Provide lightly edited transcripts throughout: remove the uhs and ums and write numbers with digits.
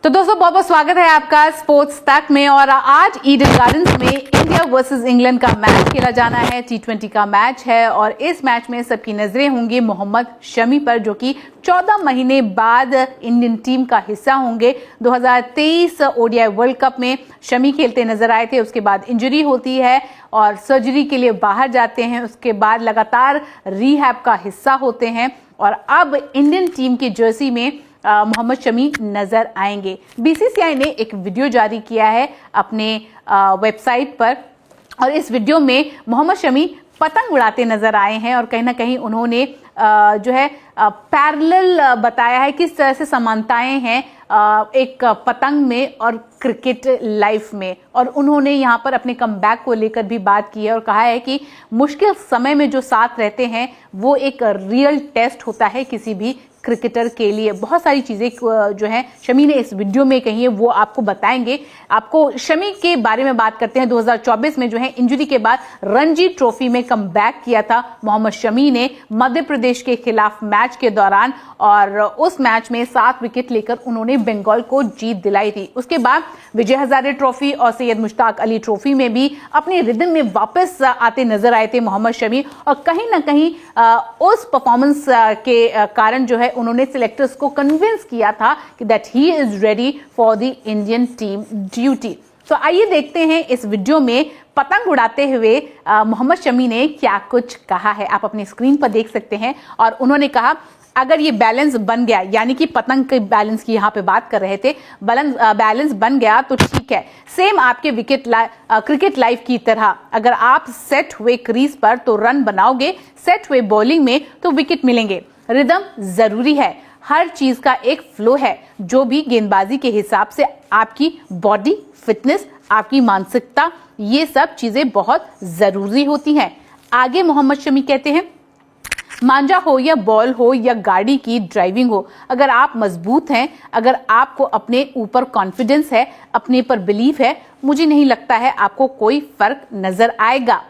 तो दोस्तों बहुत बहुत स्वागत है आपका स्पोर्ट्स तक में। और आज ईडन गार्डन्स में इंडिया वर्सेस इंग्लैंड का मैच खेला जाना है। T20 का मैच है और इस मैच में सबकी नजरें होंगी मोहम्मद शमी पर, जो कि 14 महीने बाद इंडियन टीम का हिस्सा होंगे। 2023 ओडीआई वर्ल्ड कप में शमी खेलते नजर आए थे, उसके बाद इंजरी होती है और सर्जरी के लिए बाहर जाते हैं, उसके बाद लगातार रिहैब का हिस्सा होते हैं और अब इंडियन टीम की जर्सी में मोहम्मद शमी नजर आएंगे। बीसीसीआई ने एक वीडियो जारी किया है अपने वेबसाइट पर और इस वीडियो में मोहम्मद शमी पतंग उड़ाते नजर आए हैं और कहीं ना कहीं उन्होंने जो है पैरेलल बताया है किस तरह से समानताएं हैं एक पतंग में और क्रिकेट लाइफ में। और उन्होंने यहाँ पर अपने कमबैक को लेकर भी बात की है और कहा है कि मुश्किल समय में जो साथ रहते हैं वो एक रियल टेस्ट होता है किसी भी क्रिकेटर के लिए। बहुत सारी चीजें जो है शमी ने इस वीडियो में कही है, वो आपको बताएंगे। आपको शमी के बारे में बात करते हैं। 2024 में जो है इंजरी के बाद रणजी ट्रॉफी में कमबैक किया था मोहम्मद शमी ने मध्य प्रदेश के खिलाफ मैच के दौरान और उस मैच में 7 विकेट लेकर उन्होंने बंगाल को जीत दिलाई थी। उसके बाद विजय हजारे ट्रॉफी और सैयद मुश्ताक अली ट्रॉफी में भी अपने रिदम में वापस आते नजर आए थे मोहम्मद शमी और कहीं ना कहीं उस परफॉर्मेंस के कारण जो है उन्होंने सिलेक्टर्स को कन्विंस किया था कि that he is ready for the Indian team duty. तो आइए देखते हैं इस वीडियो में पतंग उड़ाते हुए मोहम्मद शमी ने क्या कुछ कहा है। आप अपनी स्क्रीन पर देख सकते हैं और उन्होंने कहा अगर ये बैलेंस बन गया, यानी कि पतंग के बैलेंस की यहाँ पे बात कर रहे थे, बैलेंस बन गया तो ठीक है। सेम आपके क्रिकेट लाइफ की तरह अगर आप सेट हुए क्रीज पर तो रन बनाओगे, सेट हुए बॉलिंग में तो विकेट मिलेंगे। रिदम जरूरी है, हर चीज का एक फ्लो है। जो भी गेंदबाजी के हिसाब से आपकी बॉडी फिटनेस, आपकी मानसिकता, ये सब चीजें बहुत जरूरी होती हैं। आगे मोहम्मद शमी कहते हैं मांझा हो या बॉल हो या गाड़ी की ड्राइविंग हो, अगर आप मजबूत हैं, अगर आपको अपने ऊपर कॉन्फिडेंस है, अपने पर बिलीफ है, मुझे नहीं लगता है आपको कोई फर्क नजर आएगा।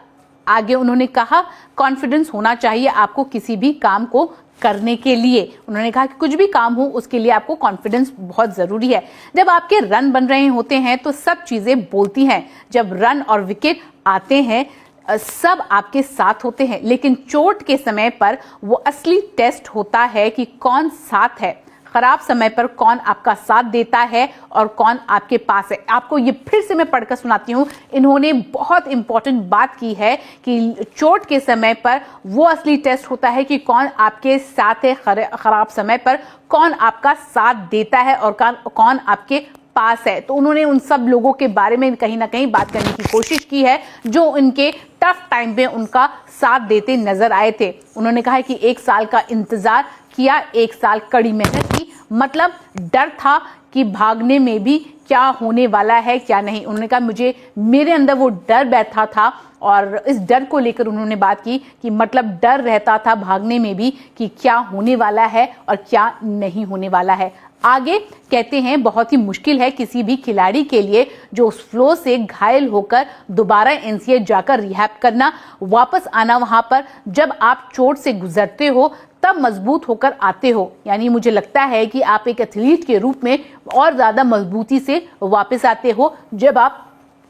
आगे उन्होंने कहा कॉन्फिडेंस होना चाहिए आपको किसी भी काम को करने के लिए। उन्होंने कहा कि कुछ भी काम हो उसके लिए आपको कॉन्फिडेंस बहुत जरूरी है। जब आपके रन बन रहे होते हैं तो सब चीजें बोलती हैं। जब रन और विकेट आते हैं सब आपके साथ होते हैं, लेकिन चोट के समय पर वो असली टेस्ट होता है कि कौन साथ है। खराब समय पर कौन आपका साथ देता है और कौन आपके पास है। आपको ये फिर से मैं पढ़कर सुनाती हूँ। इन्होंने बहुत इंपॉर्टेंट बात की है कि चोट के समय पर वो असली टेस्ट होता है कि कौन आपके साथ है, खराब समय पर कौन आपका साथ देता है और कौन आपके पास है। तो उन्होंने उन सब लोगों के बारे में कहीं ना कहीं बात करने की कोशिश की है जो उनके टफ टाइम पे उनका साथ देते नजर आए थे। उन्होंने कहा कि 1 साल का इंतजार किया, 1 साल कड़ी मेहनत की, मतलब डर था कि भागने में भी क्या होने वाला है क्या नहीं। उन्होंने कहा मेरे अंदर वो डर बैठा था और इस डर को लेकर उन्होंने बात की कि मतलब डर रहता था भागने में भी कि क्या होने वाला है और क्या नहीं होने वाला है। आगे कहते हैं बहुत ही मुश्किल है किसी भी खिलाड़ी के लिए जो उस फ्लो से घायल होकर दोबारा एनसीए जाकर रिहैब करना, वापस आना वहां पर। जब आप चोट से गुजरते हो तब मजबूत होकर आते हो, यानी मुझे लगता है कि आप एक एथलीट के रूप में और ज्यादा मजबूती से वापस आते हो जब आप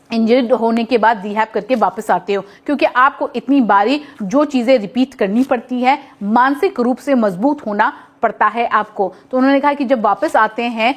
इंजर्ड होने के बाद रिहैब करके वापस आते हो, क्योंकि आपको इतनी बारी जो चीजें रिपीट करनी पड़ती है, मानसिक रूप से मजबूत होना पड़ता है आपको। तो उन्होंने कहा कि जब वापस आते हैं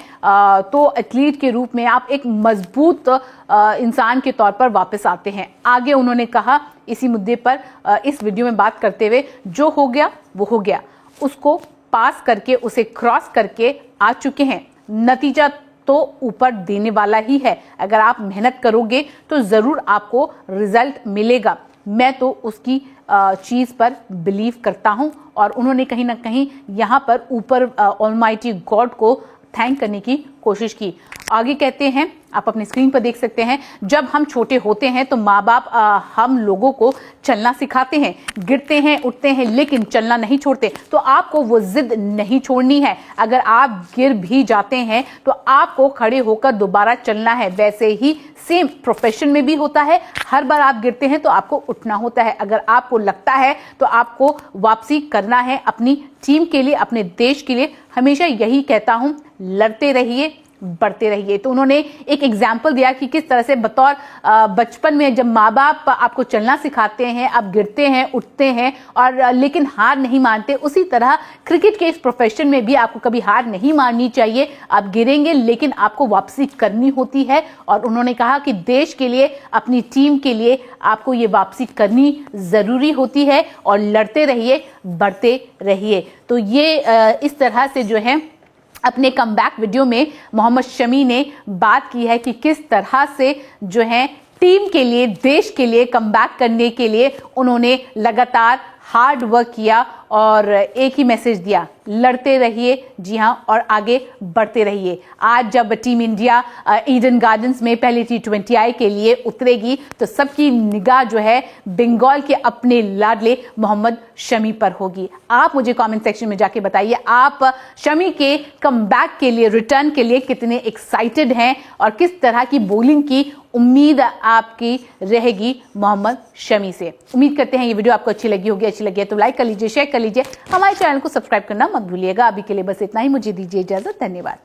तो एथलीट के रूप में आप एक मजबूत इंसान के तौर पर वापस आते हैं। आगे उन्होंने कहा इसी मुद्दे पर इस वीडियो में बात करते हुए जो हो गया वो हो गया, उसको पास करके उसे क्रॉस करके आ चुके हैं। नतीजा तो ऊपर देने वाला ही है। अगर आप मेहनत करोगे तो जरूर आपको रिजल्ट मिलेगा। मैं तो उसकी चीज पर बिलीव करता हूं। और उन्होंने कहीं ना कहीं यहां पर ऊपर ऑलमाइटी गॉड को थैंक करने की कोशिश की। आगे कहते हैं, आप अपनी स्क्रीन पर देख सकते हैं, जब हम छोटे होते हैं तो माँ बाप हम लोगों को चलना सिखाते हैं, गिरते हैं उठते हैं लेकिन चलना नहीं छोड़ते। तो आपको वो जिद नहीं छोड़नी है। अगर आप गिर भी जाते हैं तो आपको खड़े होकर दोबारा चलना है। वैसे ही सेम प्रोफेशन में भी होता है, हर बार आप गिरते हैं तो आपको उठना होता है। अगर आपको लगता है तो आपको वापसी करना है अपनी टीम के लिए, अपने देश के लिए। हमेशा यही कहता हूं, लड़ते रहिए, बढ़ते रहिए। तो उन्होंने एक एग्जाम्पल दिया कि किस तरह से बतौर बचपन में जब माँ बाप आपको चलना सिखाते हैं, आप गिरते हैं, उठते हैं और लेकिन हार नहीं मानते, उसी तरह क्रिकेट के इस प्रोफेशन में भी आपको कभी हार नहीं माननी चाहिए। आप गिरेंगे लेकिन आपको वापसी करनी होती है और उन्होंने कहा कि देश के लिए, अपनी टीम के लिए आपको ये वापसी करनी जरूरी होती है और लड़ते रहिए, बढ़ते रहिए। तो ये इस तरह से जो है अपने कमबैक वीडियो में मोहम्मद शमी ने बात की है कि किस तरह से जो है टीम के लिए, देश के लिए कमबैक करने के लिए उन्होंने लगातार हार्ड वर्क किया और एक ही मैसेज दिया, लड़ते रहिए, जी हां, और आगे बढ़ते रहिए। आज जब टीम इंडिया ईडन गार्डन्स में पहले T20I के लिए उतरेगी तो सबकी निगाह जो है बंगाल के अपने लाडले मोहम्मद शमी पर होगी। आप मुझे कमेंट सेक्शन में जाके बताइए, आप शमी के कमबैक के लिए, रिटर्न के लिए कितने एक्साइटेड हैं और किस तरह की बॉलिंग की उम्मीद आपकी रहेगी मोहम्मद शमी से। उम्मीद करते हैं ये वीडियो आपको अच्छी लगी होगी। अच्छी लगी है तो लाइक कर लीजिए, शेयर कर लीजिए, हमारे चैनल को सब्सक्राइब करना मत भूलिएगा। अभी के लिए बस इतना ही, मुझे दीजिए इजाजत, धन्यवाद।